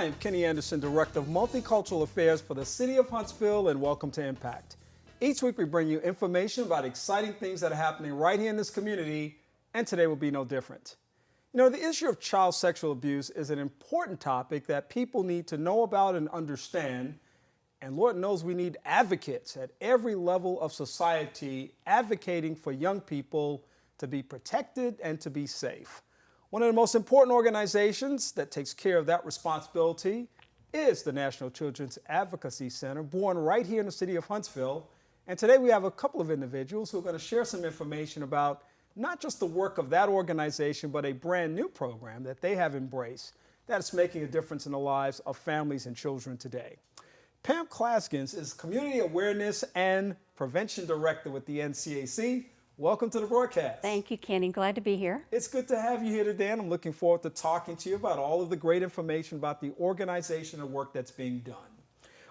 am Kenny Anderson, Director of Multicultural Affairs for the City of Huntsville, and welcome to Impact. Each week we bring you information about exciting things that are happening right here in this community, and today will be no different. You know, the issue of child sexual abuse is an important topic that people need to know about and understand, and Lord knows we need advocates at every level of society advocating for young people to be protected and to be safe. One of the most important organizations that takes care of that responsibility is the National Children's Advocacy Center, born right here in the city of Huntsville. And today we have a couple of individuals who are going to share some information about not just the work of that organization, but a brand new program that they have embraced that's making a difference in the lives of families and children today. Pam Clasgens is Community Awareness and Prevention Director with the NCAC. Welcome to the broadcast. Thank you, Kenny. Glad to be here. It's good to have you here today, and I'm looking forward to talking to you about all of the great information about the organization and work that's being done.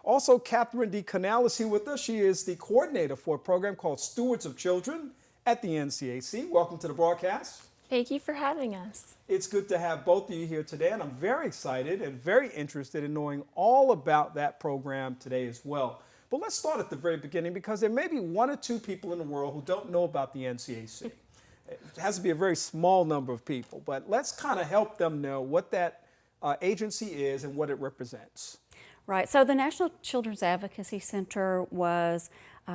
Also, Catherine D. Canal is here with us. She is the coordinator for a program called Stewards of Children at the NCAC. Welcome to the broadcast. Thank you for having us. It's good to have both of you here today, and I'm very excited and very interested in knowing all about that program today as well. But let's start at the very beginning, because there may be one or two people in the world who don't know about the NCAC. It has to be a very small number of people, but let's kind of help them know what that agency is and what it represents. Right, so the National Children's Advocacy Center was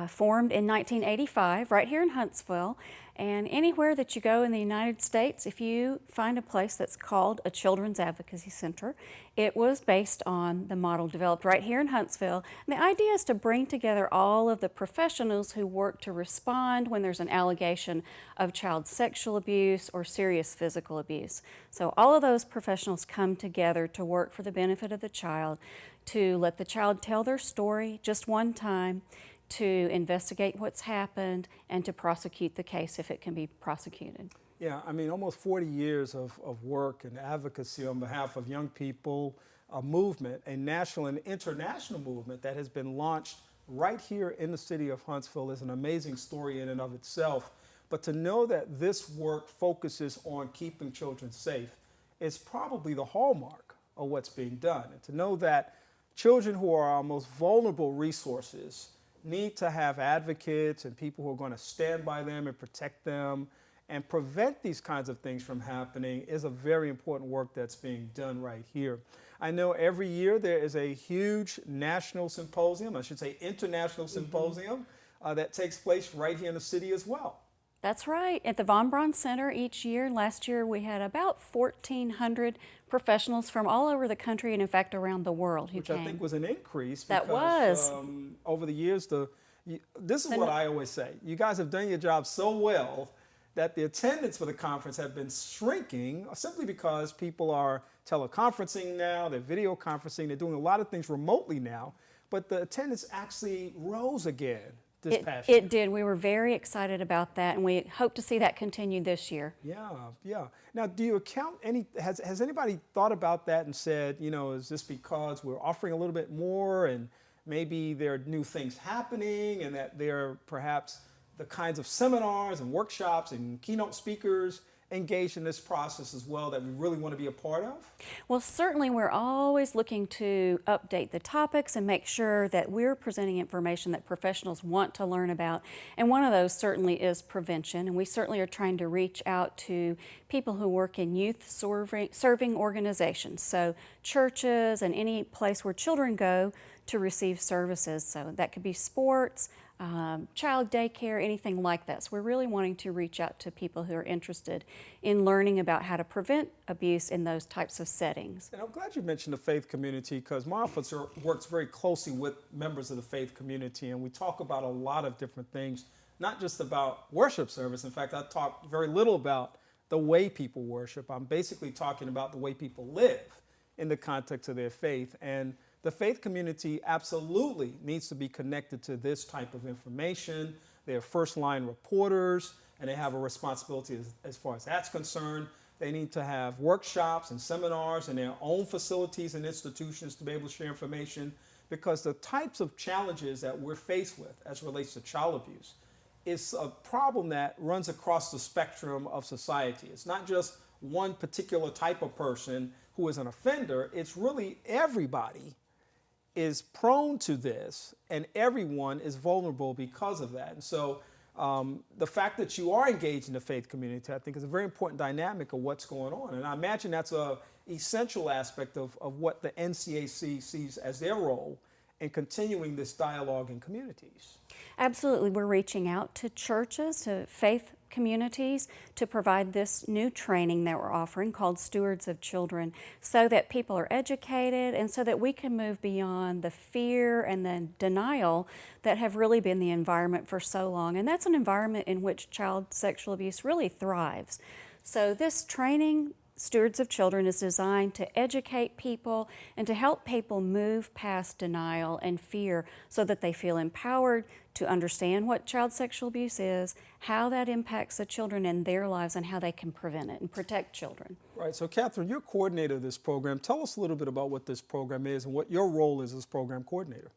formed in 1985 right here in Huntsville, and anywhere that you go in the United States, if you find a place that's called a Children's Advocacy Center, it was based on the model developed right here in Huntsville. And the idea is to bring together all of the professionals who work to respond when there's an allegation of child sexual abuse or serious physical abuse. So all of those professionals come together to work for the benefit of the child, to let the child tell their story just one time, to investigate what's happened, and to prosecute the case if it can be prosecuted. Yeah, I mean, almost 40 years of work and advocacy on behalf of young people, a movement, a national and international movement that has been launched right here in the city of Huntsville is an amazing story in and of itself. But to know that this work focuses on keeping children safe is probably the hallmark of what's being done. And to know that children who are our most vulnerable resources need to have advocates and people who are going to stand by them and protect them and prevent these kinds of things from happening is a very important work that's being done right here. I know every year there is a huge national symposium, I should say international symposium, that takes place right here in the city as well. That's right, at the Von Braun Center each year. Last year we had about 1,400 professionals from all over the country and in fact around the world who came. Which I think was an increase. That because, was. Over the years, this is what I always say. You guys have done your job so well that the attendance for the conference have been shrinking simply because people are teleconferencing now, they're video conferencing, they're doing a lot of things remotely now, but the attendance actually rose again this past year. It did. We were very excited about that, and we hope to see that continue this year. Yeah, yeah. Now, do you account has anybody thought about that and said, you know, is this because we're offering a little bit more and maybe there are new things happening and that there are perhaps the kinds of seminars and workshops and keynote speakers engaged in this process as well that we really want to be a part of? Well, certainly we're always looking to update the topics and make sure that we're presenting information that professionals want to learn about. And one of those certainly is prevention. And we certainly are trying to reach out to people who work in youth serving organizations. So churches and any place where children go to receive services. So that could be sports, child daycare, anything like that. So we're really wanting to reach out to people who are interested in learning about how to prevent abuse in those types of settings. And I'm glad you mentioned the faith community, because my office works very closely with members of the faith community, and we talk about a lot of different things, not just about worship service. In fact, I talk very little about the way people worship. I'm basically talking about the way people live in the context of their faith. And the faith community absolutely needs to be connected to this type of information. They're first-line reporters, and they have a responsibility as far as that's concerned. They need to have workshops and seminars in their own facilities and institutions to be able to share information, because the types of challenges that we're faced with as it relates to child abuse is a problem that runs across the spectrum of society. It's not just one particular type of person who is an offender. It's really everybody is prone to this, and everyone is vulnerable because of that. And so the fact that you are engaged in the faith community, I think, is a very important dynamic of what's going on. And I imagine that's a essential aspect of what the NCAC sees as their role in continuing this dialogue in communities. Absolutely. We're reaching out to churches, to faith communities, to provide this new training that we're offering called Stewards of Children, so that people are educated and so that we can move beyond the fear and the denial that have really been the environment for so long. And that's an environment in which child sexual abuse really thrives. So this training, Stewards of Children, is designed to educate people and to help people move past denial and fear so that they feel empowered to understand what child sexual abuse is, how that impacts the children in their lives, and how they can prevent it and protect children. Right. So, Catherine, you're coordinator of this program. Tell us a little bit about what this program is and what your role is as program coordinator.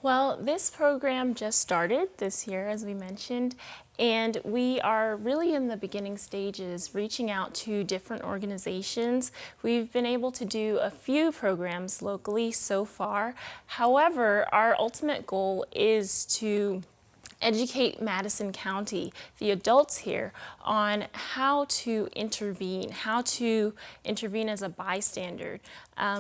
Well, this program just started this year, as we mentioned, and we are really in the beginning stages, reaching out to different organizations. We've been able to do a few programs locally so far. However, our ultimate goal is to educate Madison County, the adults here, on how to intervene as a bystander.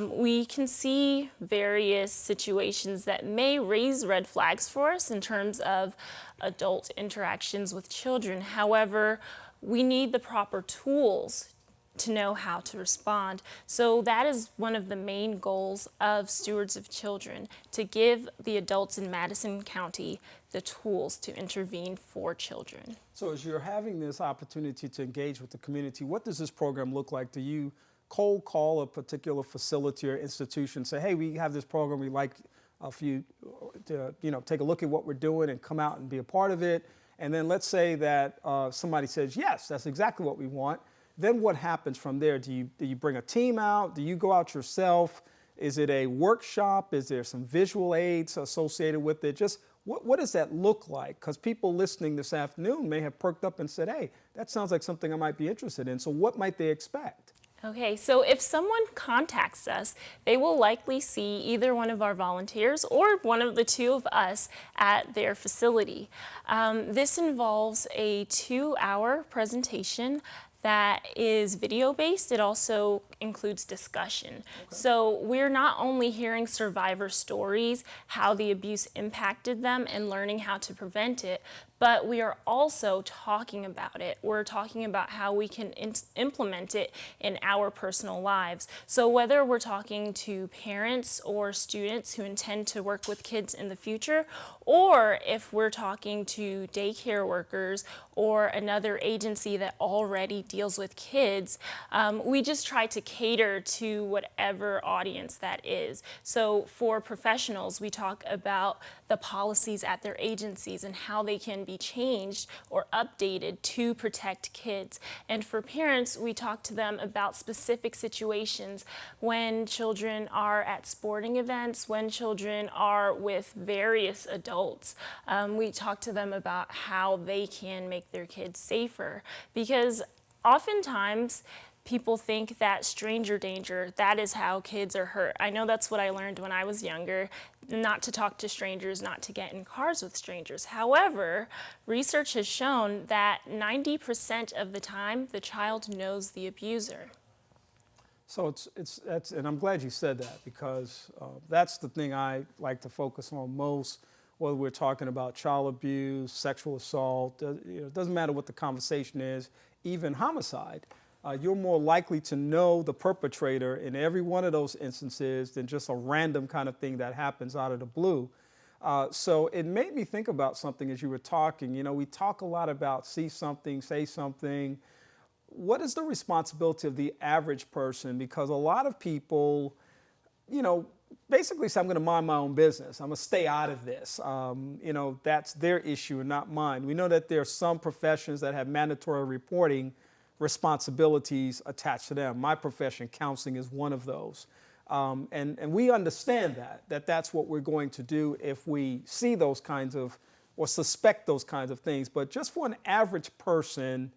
We can see various situations that may raise red flags for us in terms of adult interactions with children. However, we need the proper tools to know how to respond. So that is one of the main goals of Stewards of Children, to give the adults in Madison County the tools to intervene for children. So as you're having this opportunity to engage with the community, what does this program look like? Do you cold call a particular facility or institution, say, hey, we have this program, we'd like for you to take a look at what we're doing and come out and be a part of it? And then let's say that somebody says, yes, that's exactly what we want. Then what happens from there? Do you bring a team out? Do you go out yourself? Is it a workshop? Is there some visual aids associated with it? Just what does that look like? Because people listening this afternoon may have perked up and said, hey, that sounds like something I might be interested in. So what might they expect? Okay, so if someone contacts us, they will likely see either one of our volunteers or one of the two of us at their facility. This involves a 2-hour presentation that is video-based. It also includes discussion. Okay. So we're not only hearing survivor stories, how the abuse impacted them, and learning how to prevent it, but we are also talking about it. We're talking about how we can implement it in our personal lives. So whether we're talking to parents or students who intend to work with kids in the future, or if we're talking to daycare workers or another agency that already deals with kids, we just try to cater to whatever audience that is. So for professionals, we talk about the policies at their agencies and how they can be changed or updated to protect kids. And for parents, we talk to them about specific situations when children are at sporting events, when children are with various adults. We talk to them about how they can make their kids safer, because oftentimes people think that stranger danger, that is how kids are hurt. I know that's what I learned when I was younger, not to talk to strangers, not to get in cars with strangers. However, research has shown that 90% of the time, the child knows the abuser. So that's, and I'm glad you said that, because that's the thing I like to focus on most, whether we're talking about child abuse, sexual assault, it doesn't matter what the conversation is, even homicide. You're more likely to know the perpetrator in every one of those instances than just a random kind of thing that happens out of the blue. So it made me think about something as you were talking. You know, we talk a lot about see something, say something. What is the responsibility of the average person? Because a lot of people, basically say, I'm going to mind my own business. I'm going to stay out of this. That's their issue and not mine. We know that there are some professions that have mandatory reporting responsibilities attached to them. My profession, counseling, is one of those. And we understand that's what we're going to do if we see those kinds of, or suspect those kinds of things. But just for an average person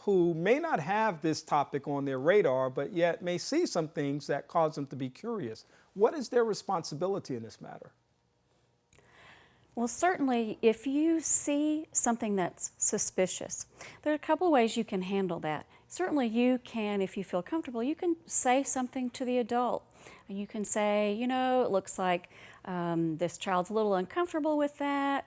who may not have this topic on their radar, but yet may see some things that cause them to be curious. What is their responsibility in this matter? Well, certainly, if you see something that's suspicious, there are a couple of ways you can handle that. Certainly, you can, if you feel comfortable, you can say something to the adult. You can say, you know, it looks like this child's a little uncomfortable with that.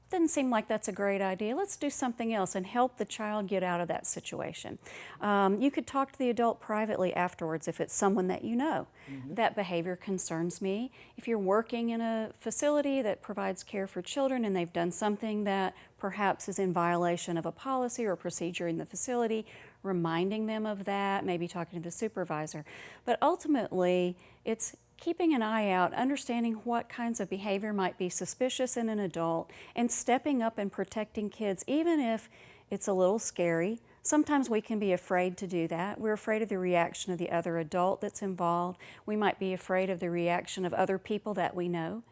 Doesn't seem like that's a great idea. Let's do something else and help the child get out of that situation. You could talk to the adult privately afterwards if it's someone that you know. That behavior concerns me. If you're working in a facility that provides care for children and they've done something that perhaps is in violation of a policy or procedure in the facility, reminding them of that, maybe talking to the supervisor. But ultimately, it's keeping an eye out, understanding what kinds of behavior might be suspicious in an adult, and stepping up and protecting kids, even if it's a little scary. Sometimes we can be afraid to do that. We're afraid of the reaction of the other adult that's involved. We might be afraid of the reaction of other people that we know.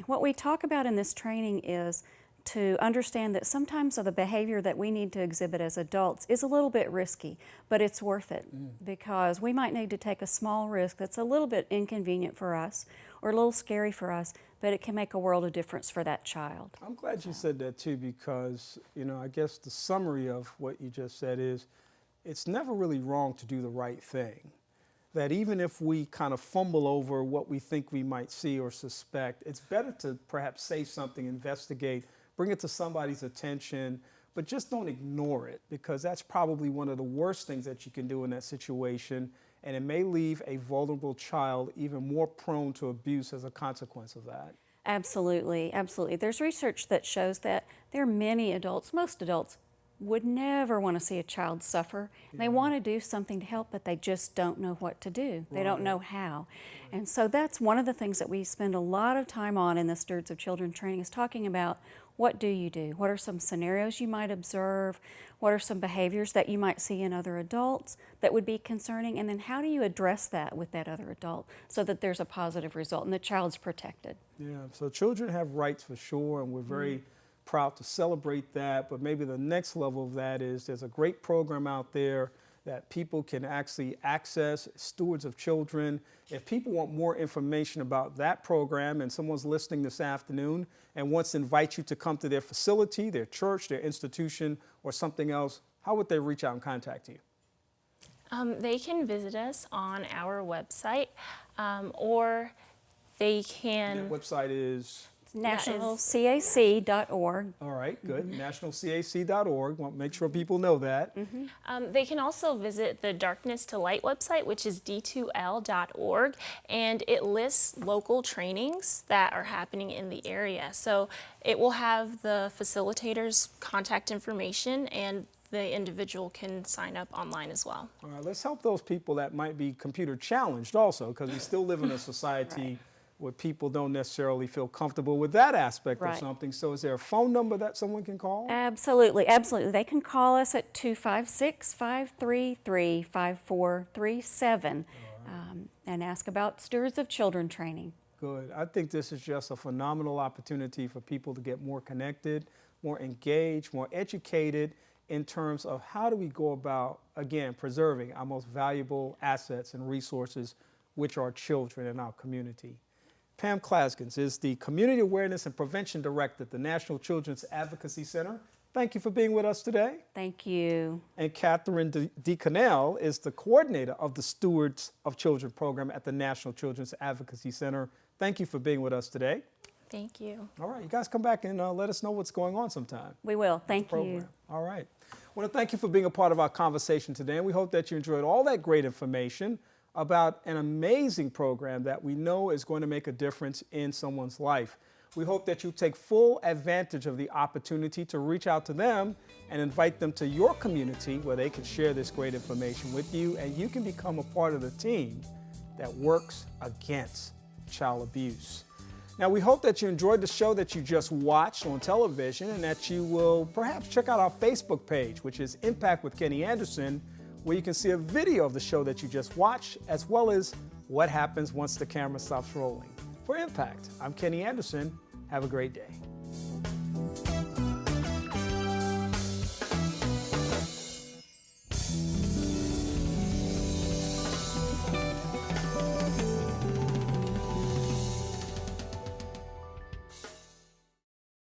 What we talk about in this training is to understand that sometimes the behavior that we need to exhibit as adults is a little bit risky, but it's worth it because we might need to take a small risk that's a little bit inconvenient for us or a little scary for us, but it can make a world of difference for that child. I'm glad you said that too, because, you know, I guess the summary of what you just said is it's never really wrong to do the right thing. That even if we kind of fumble over what we think we might see or suspect, it's better to perhaps say something, investigate, bring it to somebody's attention, but just don't ignore it, because that's probably one of the worst things that you can do in that situation, and it may leave a vulnerable child even more prone to abuse as a consequence of that. Absolutely, absolutely. There's research that shows that there are many adults, most adults, would never want to see a child suffer. They want to do something to help, but they just don't know what to do. They don't know how. And so that's one of the things that we spend a lot of time on in the Stewards of Children training, is talking about what do you do? What are some scenarios you might observe? What are some behaviors that you might see in other adults that would be concerning? And then how do you address that with that other adult so that there's a positive result and the child's protected? Yeah, so children have rights for sure, and we're very proud to celebrate that, but maybe the next level of that is there's a great program out there that people can actually access, Stewards of Children. If people want more information about that program and someone's listening this afternoon and wants to invite you to come to their facility, their church, their institution, or something else, how would they reach out and contact you? They can visit us on our website, or they can... That website is? nationalcac.org. All right, good. Nationalcac.org. Want to make sure people know that. They can also visit the Darkness to Light website, which is d2l.org, and it lists local trainings that are happening in the area. So it will have the facilitator's contact information, and the individual can sign up online as well. All right, let's help those people that might be computer challenged also, because we still live in a society where people don't necessarily feel comfortable with that aspect of something. So is there a phone number that someone can call? Absolutely, absolutely. They can call us at 256-533-5437 and ask about Stewards of Children training. Good. I think this is just a phenomenal opportunity for people to get more connected, more engaged, more educated in terms of how do we go about, again, preserving our most valuable assets and resources, which are children in our community. Pam Clasgens is the Community Awareness and Prevention Director at the National Children's Advocacy Center. Thank you for being with us today. Thank you. And Catherine Canal is the coordinator of the Stewards of Children program at the National Children's Advocacy Center. Thank you for being with us today. Thank you. All right, you guys come back and let us know what's going on sometime. We will. Thank you. All right. I want to thank you for being a part of our conversation today, and we hope that you enjoyed all that great information about an amazing program that we know is going to make a difference in someone's life. We hope that you take full advantage of the opportunity to reach out to them and invite them to your community where they can share this great information with you, and you can become a part of the team that works against child abuse. Now, we hope that you enjoyed the show that you just watched on television, and that you will perhaps check out our Facebook page, which is Impact with Kenny Anderson, where you can see a video of the show that you just watched, as well as what happens once the camera stops rolling. For Impact, I'm Kenny Anderson. Have a great day.